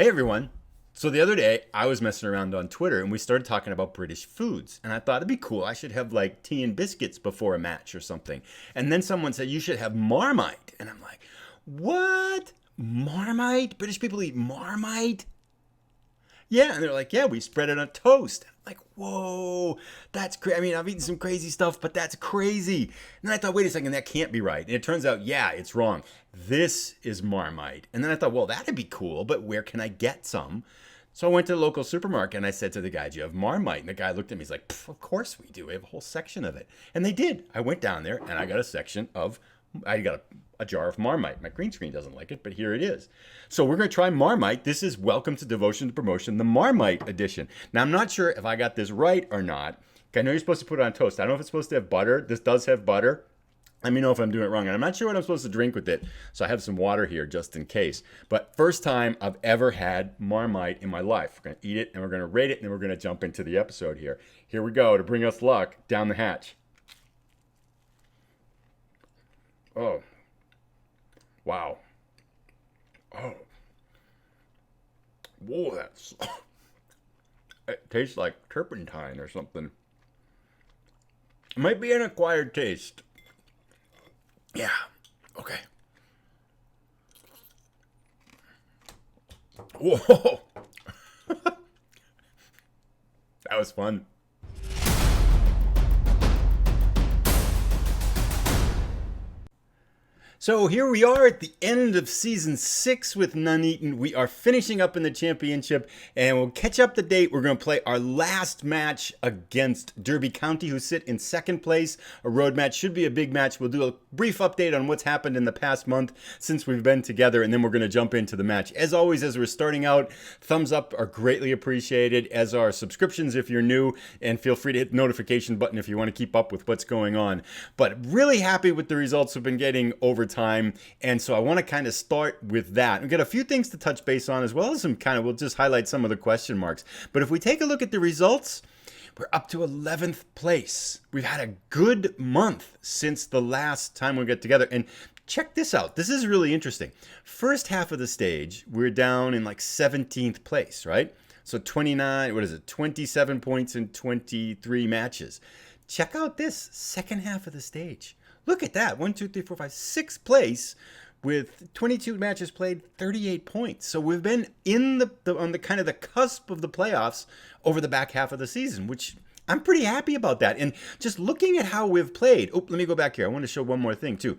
Hey everyone. So the other day I was messing around on Twitter and we started talking about British foods. And I thought it'd be cool. I should have like tea and biscuits before a match or something. And then someone said you should have Marmite. And I'm like, what? Marmite? British people eat Marmite? Yeah, and they're like, yeah, we spread it on toast. I'm like, whoa, that's crazy. I mean, I've eaten some crazy stuff, but that's crazy. And then I thought, wait a second, that can't be right. And it turns out, yeah, it's wrong. This is Marmite. And then I thought, well, that'd be cool, but where can I get some? So I went to the local supermarket and I said to the guy, do you have Marmite? And the guy looked at me, he's like, of course we do. We have a whole section of it. And they did. I went down there and I got a section of, I got a jar of Marmite. My green screen doesn't like it, but here it is. So we're going to try Marmite. This is Welcome to Devotion to Promotion, the Marmite edition. Now, I'm not sure if I got this right or not. I know you're supposed to put it on toast. I don't know if it's supposed to have butter. This does have butter. Let me know if I'm doing it wrong. And I'm not sure what I'm supposed to drink with it. So I have some water here just in case. But first time I've ever had Marmite in my life. We're going to eat it and we're going to rate it and then we're going to jump into the episode here. Here we go to bring us luck down the hatch. Oh. Wow. Oh. Whoa, that's... It tastes like turpentine or something. It might be an acquired taste. Yeah. Okay. Whoa. That was fun. So here we are at the end of season 6 with Nuneaton. We are finishing up in the championship and we'll catch up the date. We're going to play our last match against Derby County, who sit in second place. A road match should be a big match. We'll do a brief update on what's happened in the past month since we've been together, and then we're going to jump into the match. As always, as we're starting out, thumbs up are greatly appreciated, as are subscriptions if you're new, and feel free to hit the notification button if you want to keep up with what's going on. But really happy with the results we've been getting over time, and so I want to kind of start with that. We've got a few things to touch base on, as well as some kind of, we'll just highlight some of the question marks. But if we take a look at the results, we're up to 11th place. We've had a good month since the last time we got together. And check this out. This is really interesting. First half of the stage, we're down in like 17th place, right? So 27 points in 23 matches. Check out this second half of the stage. Look at that. 1, 2, 3, 4, 5, 6th place with 22 matches played, 38 points. So we've been in on the kind of the cusp of the playoffs over the back half of the season, which I'm pretty happy about that. And just looking at how we've played. Oh, let me go back here. I want to show one more thing too.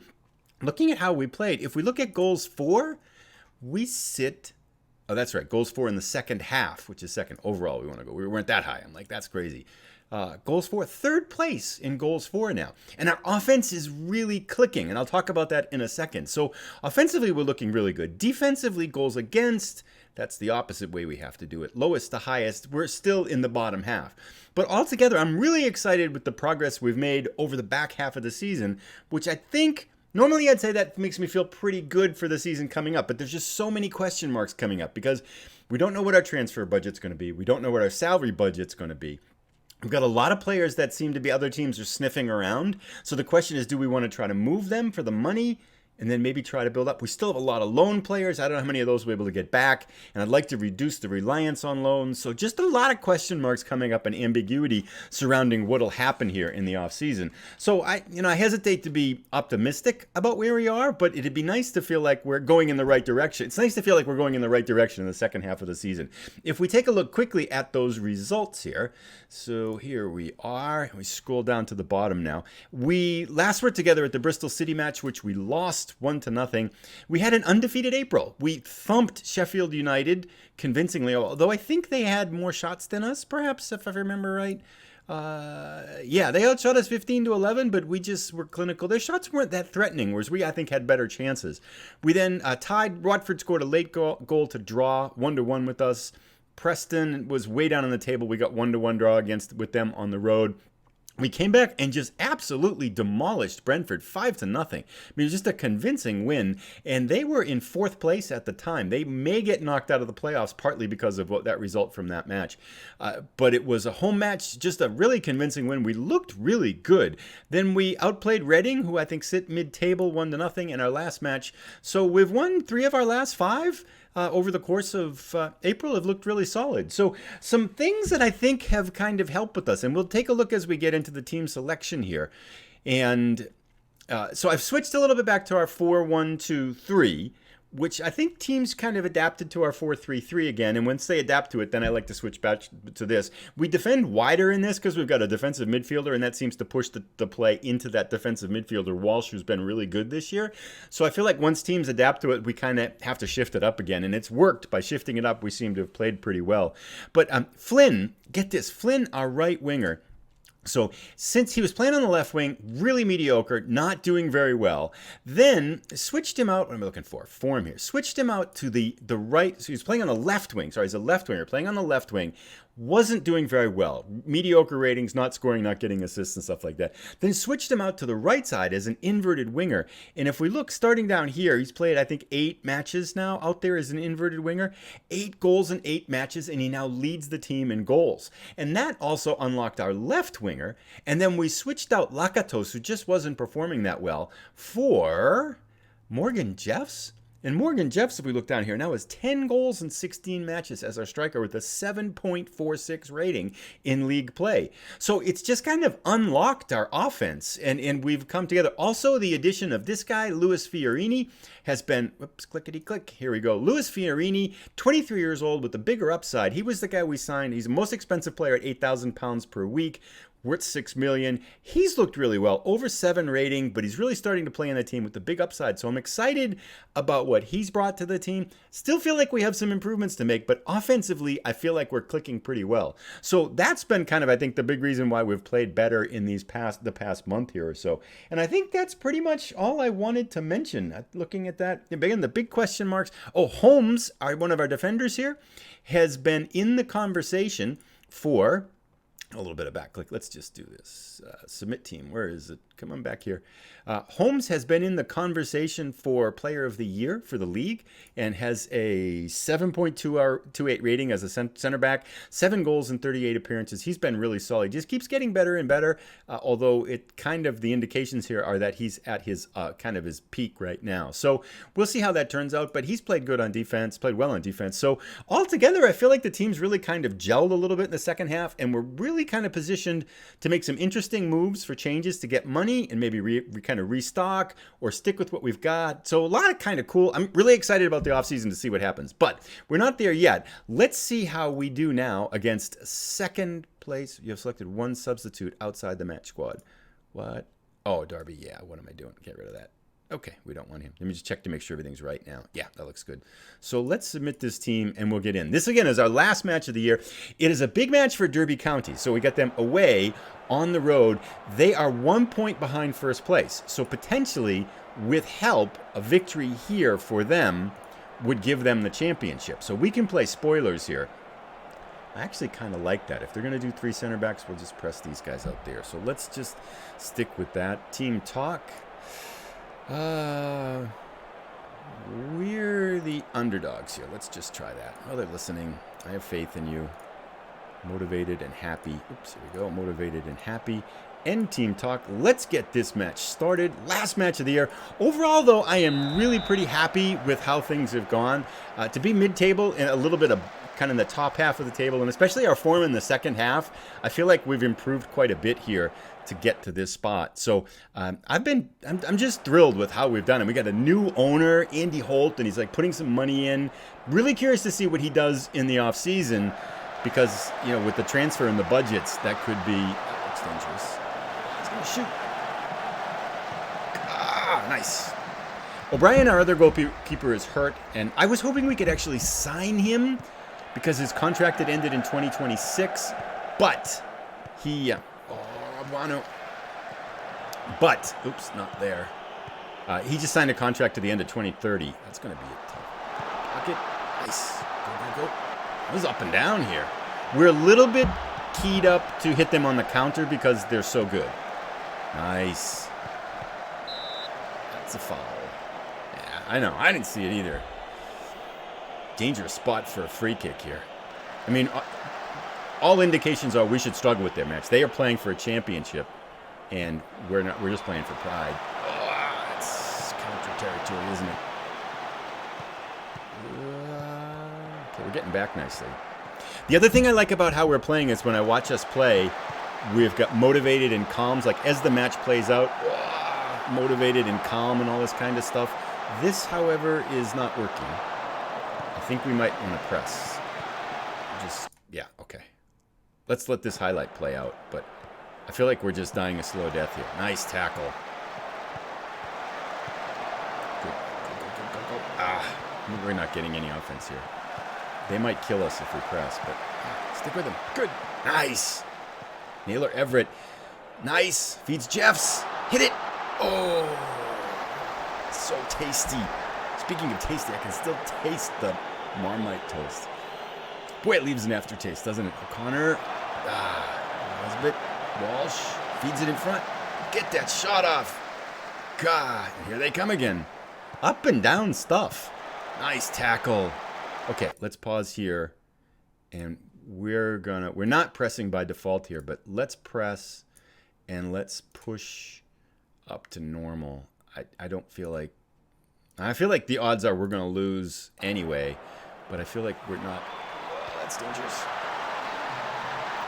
Looking at how we played, if we look at goals for, we sit... Oh, that's right. Goals for in the second half, which is second overall. We want to go. We weren't that high. I'm like, that's crazy. Goals for, third place in goals for now. And our offense is really clicking, and I'll talk about that in a second. So offensively, we're looking really good. Defensively, goals against, that's the opposite way we have to do it. Lowest to highest, we're still in the bottom half. But altogether, I'm really excited with the progress we've made over the back half of the season, which I think... Normally, I'd say that makes me feel pretty good for the season coming up, but there's just so many question marks coming up because we don't know what our transfer budget's going to be. We don't know what our salary budget's going to be. We've got a lot of players that seem to be other teams are sniffing around. So the question is, do we want to try to move them for the money and then maybe try to build up? We still have a lot of loan players. I don't know how many of those we'll be able to get back. And I'd like to reduce the reliance on loans. So just a lot of question marks coming up and ambiguity surrounding what'll happen here in the offseason. So I hesitate to be optimistic about where we are, but it'd be nice to feel like we're going in the right direction. It's nice to feel like we're going in the right direction in the second half of the season. If we take a look quickly at those results here. So here we are. We scroll down to the bottom now. We last were together at the Bristol City match, which we lost 1-0. We had an undefeated April. We thumped Sheffield United convincingly, although I think they had more shots than us, perhaps, if I remember right. They outshot us 15-11, but we just were clinical. Their shots weren't that threatening, whereas we, I think, had better chances. We then tied. Watford scored a late goal to draw 1-1 with us. Preston was way down on the table. We got 1-1 draw with them on the road. We came back and just absolutely demolished Brentford 5-0. I mean, it was just a convincing win, and they were in 4th place at the time. They may get knocked out of the playoffs partly because of that result from that match. But it was a home match, just a really convincing win. We looked really good. Then we outplayed Reading, who I think sit mid-table 1-0 in our last match. So we've won 3 of our last 5. over the course of April have looked really solid. So some things that I think have kind of helped with us, and we'll take a look as we get into the team selection here. And so I've switched a little bit back to our 4-1-2-3, which I think teams kind of adapted to our 4-3-3 again. And once they adapt to it, then I like to switch back to this. We defend wider in this because we've got a defensive midfielder, and that seems to push the play into that defensive midfielder, Walsh, who's been really good this year. So I feel like once teams adapt to it, we kind of have to shift it up again. And it's worked. By shifting it up, we seem to have played pretty well. But Flynn, get this, Flynn, our right winger, so since he was playing on the left wing, really mediocre, not doing very well, then switched him out. What am I looking for? Form here. Switched him out to the right. So he was playing on the left wing. Sorry, he's a left winger. Playing on the left wing. Wasn't doing very well. Mediocre ratings, not scoring, not getting assists and stuff like that. Then switched him out to the right side as an inverted winger. And if we look starting down here, he's played, I think, 8 matches now out there as an inverted winger. 8 goals in 8 matches, and he now leads the team in goals. And that also unlocked our left winger. And then we switched out Lakatos, who just wasn't performing that well, for Morgan Jeffs. And Morgan Jeffs, if we look down here, now has 10 goals in 16 matches as our striker with a 7.46 rating in league play. So it's just kind of unlocked our offense, and we've come together. Also, the addition of this guy, Luis Fiorini, has been, whoops, clickety-click, here we go. Luis Fiorini, 23 years old with a bigger upside. He was the guy we signed. He's the most expensive player at £8,000 per week. Worth $6 million. He's looked really well, over 7 rating, but he's really starting to play in the team with the big upside. So I'm excited about what he's brought to the team. Still feel like we have some improvements to make, but offensively, I feel like we're clicking pretty well. So that's been kind of, I think, the big reason why we've played better in the past month here or so. And I think that's pretty much all I wanted to mention. Looking at that, again, the big question marks. Oh, Holmes, one of our defenders here, has been in the conversation for a little bit of backclick. Let's just do this. Submit team. Where is it? Come on back here. Holmes has been in the conversation for Player of the Year for the league and has a 7.28 rating as a center back, 7 goals in 38 appearances. He's been really solid. He just keeps getting better and better, although it kind of, the indications here are that he's at his kind of his peak right now. So we'll see how that turns out, but he's played good on defense, played well on defense. So altogether, I feel like the team's really kind of gelled a little bit in the second half, and we're really kind of positioned to make some interesting moves for changes to get money and maybe kind of restock or stick with what we've got. So a lot of kind of cool. I'm really excited about the offseason to see what happens, but we're not there yet. Let's see how we do now against second place. You have selected 1 substitute outside the match squad. What? Oh, Darby. Yeah. What am I doing? Get rid of that. Okay, we don't want him. Let me just check to make sure everything's right now. Yeah, that looks good. So let's submit this team and we'll get in. This, again, is our last match of the year. It is a big match for Derby County. So we got them away on the road. They are 1 point behind first place. So potentially, with help, a victory here for them would give them the championship. So we can play spoilers here. I actually kind of like that. If they're going to do 3 center backs, we'll just press these guys out there. So let's just stick with that. Team talk. We're the underdogs here. Let's just try that. Oh, they're listening. I have faith in you. Motivated and happy. Oops, here we go. Motivated and happy. End team talk. Let's get this match started. Last match of the year. Overall, though, I am really pretty happy with how things have gone. To be mid-table and a little bit of kind of in the top half of the table, and especially our form in the second half, I feel like we've improved quite a bit here to get to this spot. So I'm just thrilled with how we've done it. We got a new owner, Andy Holt, and he's like putting some money in. Really curious to see what he does in the off season, because with the transfer and the budgets, that could be that's dangerous. He's gonna shoot. Nice. O'Brien, our other goalkeeper, is hurt, and I was hoping we could actually sign him because his contract had ended in 2026, but he. But, oops, not there. He just signed a contract to the end of 2030. That's going to be a tough pocket. Nice. Go. It was up and down here. We're a little bit keyed up to hit them on the counter because they're so good. Nice. That's a foul. Yeah, I know. I didn't see it either. Dangerous spot for a free kick here. I mean, all indications are we should struggle with their match. They are playing for a championship, and we're not. We're just playing for pride. Oh, it's counter territory, isn't it? we're getting back nicely. The other thing I like about how we're playing is when I watch us play, we've got motivated and calms. Like as the match plays out, motivated and calm and all this kind of stuff. This, however, is not working. I think we might want to press. Yeah, okay. Let's let this highlight play out, but I feel like we're just dying a slow death here. Nice tackle. Good. Go. We're not getting any offense here. They might kill us if we press, but stick with them. Good. Nice. Naylor Everett. Nice. Feeds Jeffs. Hit it. Oh. So tasty. Speaking of tasty, I can still taste the Marmite toast. Boy, it leaves an aftertaste, doesn't it? O'Connor. Nesbitt. Walsh. Feeds it in front. Get that shot off. God. And here they come again. Up and down stuff. Nice tackle. Okay, let's pause here. And we're not pressing by default here, but let's press and let's push up to normal. I feel like the odds are we're going to lose anyway, but I feel like we're not. Oh, that's dangerous.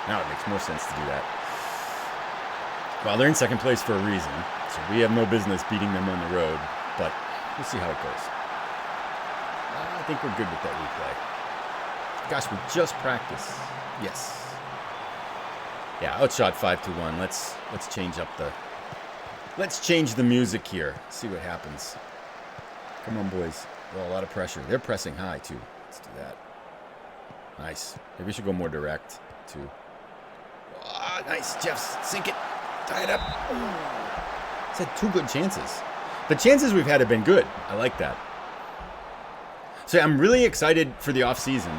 Now it makes more sense to do that. Well, they're in second place for a reason, so we have no business beating them on the road, but we'll see how it goes. I think we're good with that replay. Gosh, we just practiced. Yes. Yeah, outshot 5-1. Let's change up the. Let's change the music here. See what happens. Come on, boys. Oh, a lot of pressure. They're pressing high, too. Let's do that. Nice. Maybe we should go more direct, too. Oh, nice. Jeffs, sink it. Tie it up. It's had 2 good chances. The chances we've had have been good. I like that. So I'm really excited for the off-season.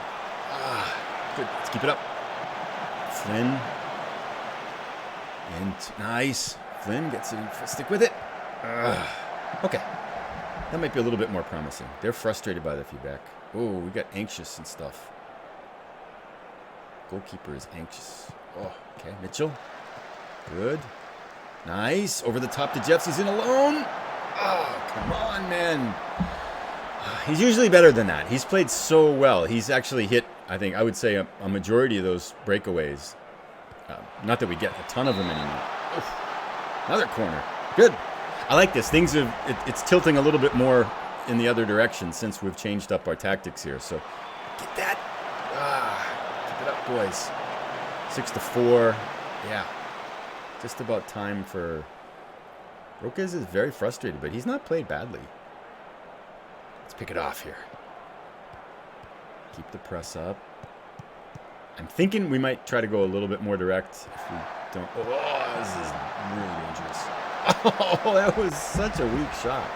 Good. Let's keep it up. Flynn. And nice. Flynn gets it. Stick with it. Okay. That might be a little bit more promising. They're frustrated by the feedback. Oh, we got anxious and stuff. Goalkeeper is anxious. Oh, okay. Mitchell. Good. Nice. Over the top to Jeffs. He's in alone. Oh, come on, man. He's usually better than that. He's played so well. He's actually hit, I would say, a majority of those breakaways. Not that we get a ton of them anymore. Oof. Another corner. Good. I like this. It's tilting a little bit more in the other direction since we've changed up our tactics here. So get that. Keep it up, boys. 6-4. Yeah. Just about time for. Roquez is very frustrated, but he's not played badly. Let's pick it off here. Keep the press up. I'm thinking we might try to go a little bit more direct if we don't. Oh, this is really dangerous. Oh, that was such a weak shot.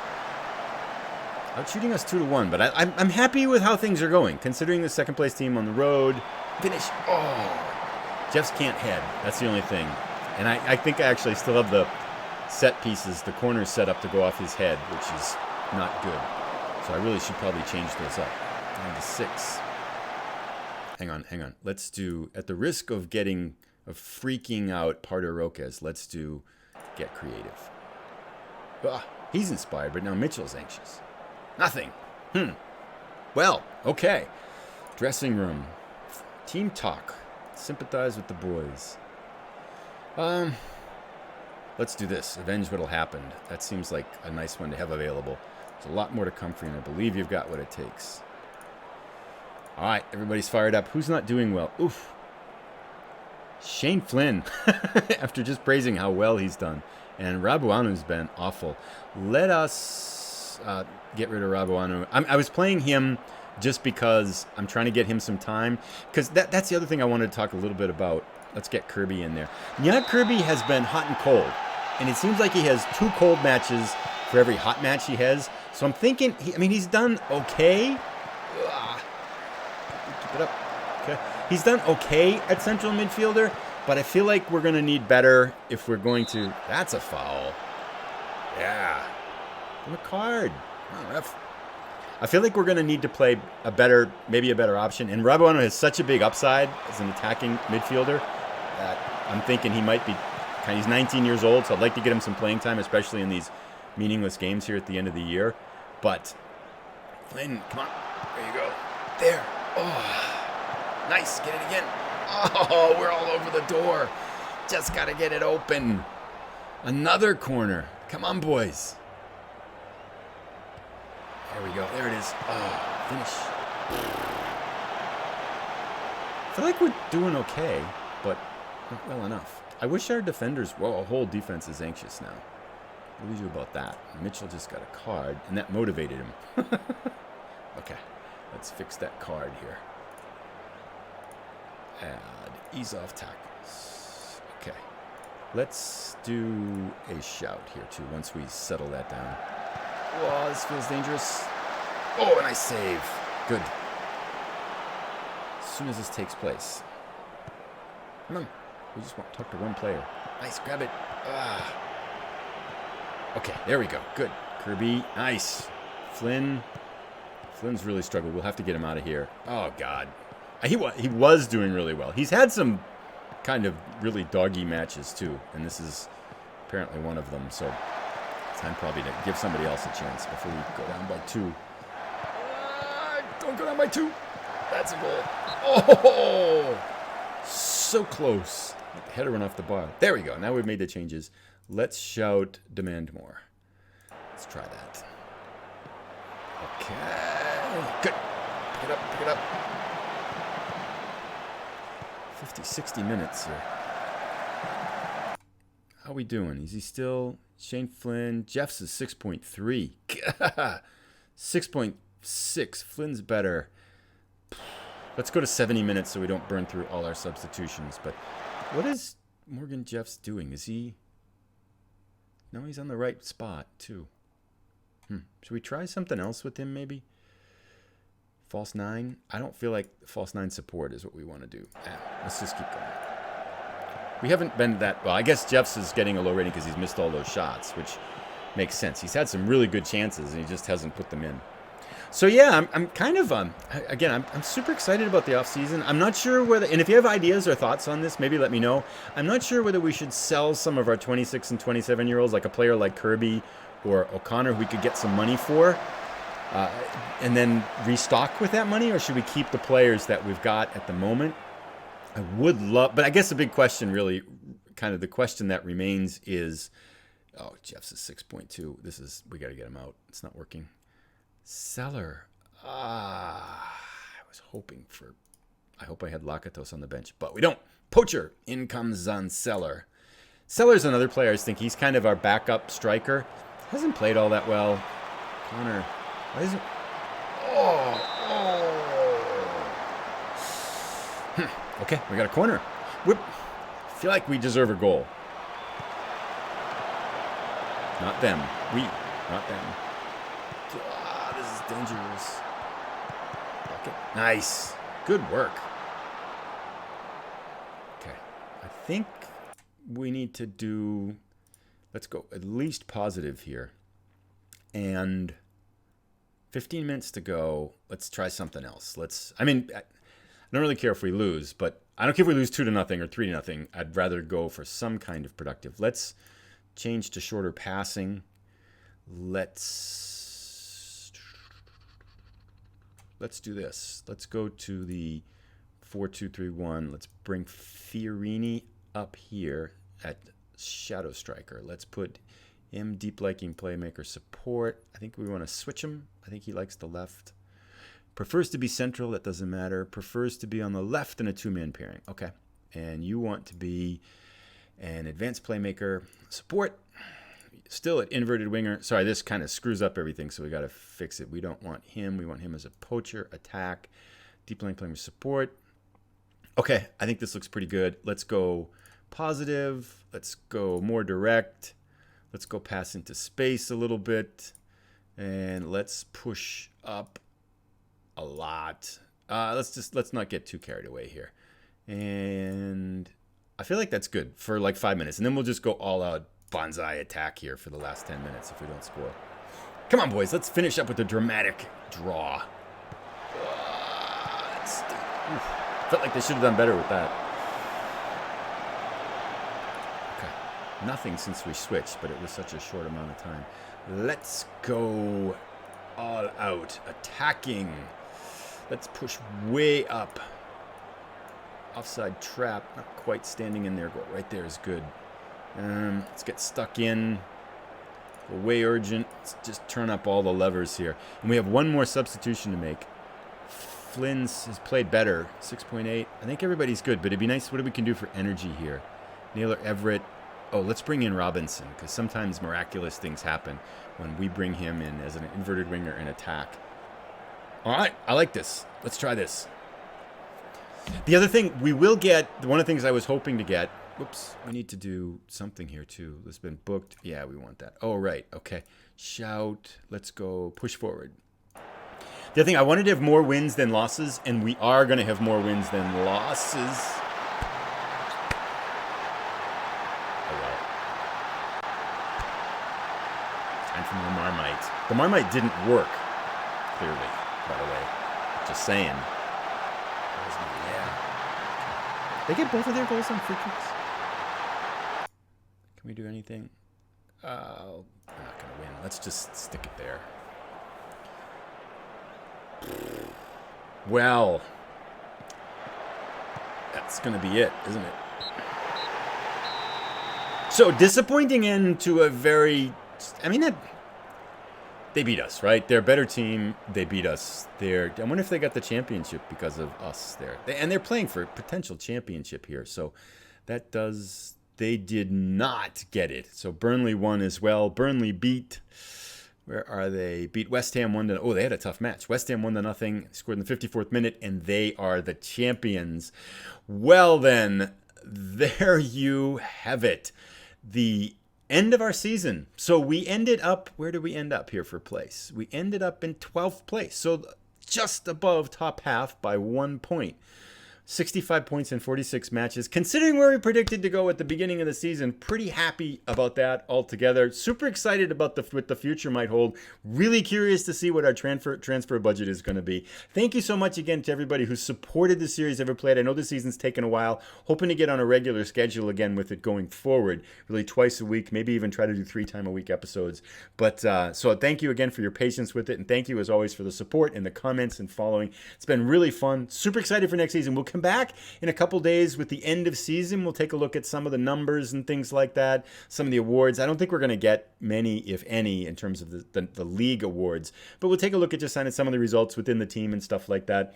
Out shooting us 2-1, but I'm happy with how things are going, considering the second place team on the road. Finish. Oh, Jeffs can't head. That's the only thing. And I think I actually still have the set pieces, the corners set up to go off his head, which is not good. So I really should probably change those up. 9-6. Hang on. Let's do, at the risk of freaking out Pardo Roquez, let's do get creative. He's inspired, but now Mitchell's anxious. Nothing. Well, okay. Dressing room. Team talk. Sympathize with the boys. Let's do this. Avenge what'll happen. That seems like a nice one to have available. There's a lot more to come for you, and I believe you've got what it takes. All right, everybody's fired up. Who's not doing well? Oof. Shane Flynn, after just praising how well he's done. And Rabuanu's been awful. Let us get rid of Rabuanu. I was playing him just because I'm trying to get him some time. Because that's the other thing I wanted to talk a little bit about. Let's get Kirby in there. Yeah, Kirby has been hot and cold. And it seems like he has 2 cold matches for every hot match he has. So I'm thinking, he's done okay. Keep it up. Okay. He's done okay at central midfielder, but I feel like we're going to need better if we're going to. That's a foul. Yeah. Give him a card. Oh, ref. I feel like we're going to need to play maybe a better option. And Rabuano has such a big upside as an attacking midfielder that I'm thinking he might be. He's 19 years old, so I'd like to get him some playing time, especially in these meaningless games here at the end of the year. But Flynn, come on. There you go. There. Oh, nice. Get it again. Oh, we're all over the door. Just got to get it open. Another corner. Come on, boys. There we go. There it is. Oh, finish. I feel like we're doing okay, but not well enough. I wish our defenders, well, our whole defense is anxious now. What do we do about that? Mitchell just got a card, and that motivated him. Okay, let's fix that card here. Add ease off tackles. Okay, let's do a shout here, too, once we settle that down. Oh, this feels dangerous. Oh, and I save. Good. As soon as this takes place. Come on. We just want to talk to one player. Nice. Grab it. Ah. Okay, there we go. Good. Kirby. Nice. Flynn's really struggled. We'll have to get him out of here. Oh, God. He was doing really well. He's had some kind of really doggy matches, too. And this is apparently one of them. So time probably to give somebody else a chance before we go down by 2. Don't go down by 2. That's a goal. Oh, so close. The header went off the bar. There we go. Now we've made the changes. Let's shout, demand more. Let's try that. Okay. Good. Pick it up. Pick it up. 50, 60 minutes here. How we doing? Is he still... Shane Flynn. Jeff's is 6.3. 6.6. Flynn's better. Let's go to 70 minutes so we don't burn through all our substitutions. But what is Morgan Jeffs doing? Is he... No, he's on the right spot, too. Should we try something else with him, maybe? False 9? I don't feel like false 9 support is what we want to do. Let's just keep going. We haven't been that... Well, I guess Jeffs is getting a low rating because he's missed all those shots, which makes sense. He's had some really good chances, and he just hasn't put them in. So, yeah, I'm kind of... Again, I'm super excited about the offseason. I'm not sure whether... And if you have ideas or thoughts on this, maybe let me know. I'm not sure whether we should sell some of our 26 and 27-year-olds, like a player like Kirby or O'Connor, who we could get some money for, and then restock with that money, or should we keep the players that we've got at the moment? I would love... But I guess the big question, really, kind of the question that remains is... Oh, Jeff's is 6.2. This is... We got to get him out. It's not working. Seller. I was hoping for... I hope I had Lakatos on the bench, but we don't. Poacher. In comes on Seller. Seller's another player. I think he's kind of our backup striker. Hasn't played all that well. Connor. Why is it... Okay, we got a corner. I feel like we deserve a goal. Not them. Not them. This is dangerous. Okay. Nice. Good work. Okay. I think we need to do... Let's go at least positive here. And 15 minutes to go. Let's try something else. I don't really care if we lose, but I don't care if we lose 2-0 or 3-0. I'd rather go for some kind of productive. Let's change to shorter passing. Let's do this. Let's go to the 4-2-3-1. Let's bring Fiorini up here at shadow striker. Let's put him deep liking playmaker support. I think we want to switch him. I think he likes the left. Prefers to be central. That doesn't matter. Prefers to be on the left in a two-man pairing. Okay. And you want to be an advanced playmaker support. Still at inverted winger. Sorry, this kind of screws up everything, so we got to fix it. We don't want him. We want him as a poacher, attack, deep lane playmaker support. Okay, I think this looks pretty good. Let's go positive. Let's go more direct. Let's go pass into space a little bit. And let's push up a lot. Let's not get too carried away here. And I feel like that's good for like 5 minutes. And then we'll just go all out bonsai attack here for the last 10 minutes if we don't score. Come on, boys. Let's finish up with a dramatic draw. Felt like they should have done better with that. Okay. Nothing since we switched, but it was such a short amount of time. Let's go all out attacking. Let's push way up. Offside trap. Not quite standing in their goal. Right there is good. Let's get stuck in. We're way urgent. Let's just turn up all the levers here. And we have one more substitution to make. Flynn's has played better. 6.8. I think everybody's good, but it'd be nice. What do we can do for energy here? Naylor, Everett. Oh, let's bring in Robinson, because sometimes miraculous things happen when we bring him in as an inverted winger in attack. All right, I like this. Let's try this. The other thing we will get, one of the things I was hoping to get, whoops, we need to do something here too. It's been booked. Yeah, we want that. Oh, right. Okay. Shout. Let's go push forward. The other thing, I wanted to have more wins than losses, and we are going to have more wins than losses. Oh, well. Time for more Marmite. The Marmite didn't work, clearly, by the way. Just saying. Yeah. They get both of their goals on free kicks. Can we do anything? We're not going to win. Let's just stick it there. Well, that's going to be it, isn't it? So, disappointing end to a very... I mean, they beat us, right? They're a better team. They beat us. I wonder if they got the championship because of us there. And they're playing for a potential championship here. So, that does... They did not get it. So, Burnley won as well. Burnley beat... Where are they? Beat West Ham 1-0. Oh, they had a tough match. West Ham 1-0. Scored in the 54th minute, and they are the champions. Well, then, there you have it. The end of our season. So we ended up, where did we end up here for place? We ended up in 12th place. So just above top half by 1 point. 65 points in 46 matches. Considering where we predicted to go at the beginning of the season, pretty happy about that altogether. Super excited about what the future might hold. Really curious to see what our transfer budget is going to be. Thank you so much again to everybody who supported the series ever played. I know the season's taken a while. Hoping to get on a regular schedule again with it going forward. Really twice a week, maybe even try to do 3-time-a-week episodes. But so thank you again for your patience with it. And thank you as always for the support and the comments and following. It's been really fun. Super excited for next season. We'll come back in a couple days with the end of season. We'll take a look at some of the numbers and things like that, some of the awards. I don't think we're going to get many, if any, in terms of the league awards, but we'll take a look at just some of the results within the team and stuff like that.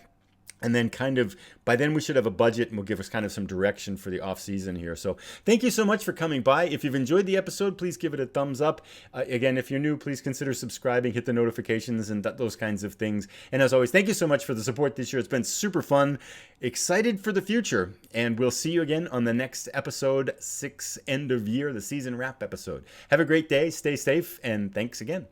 And then kind of, by then we should have a budget and will give us kind of some direction for the off season here. So thank you so much for coming by. If you've enjoyed the episode, please give it a thumbs up. Again, if you're new, please consider subscribing, hit the notifications and those kinds of things. And as always, thank you so much for the support this year. It's been super fun. Excited for the future. And we'll see you again on the next episode 6, end of year, the season wrap episode. Have a great day. Stay safe. And thanks again.